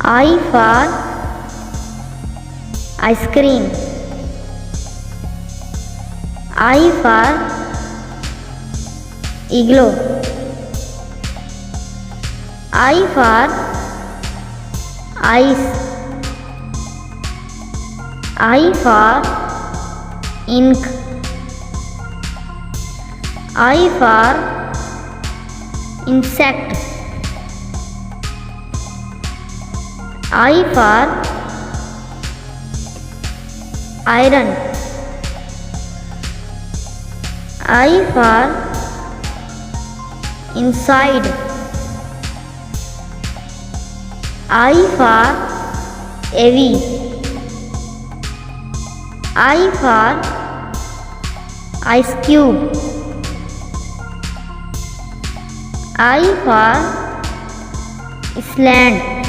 I for ice cream. I for igloo. I for ice. I for ink. I for insect. I for iron. I for inside. I for heavy. I for ice cube. I for island.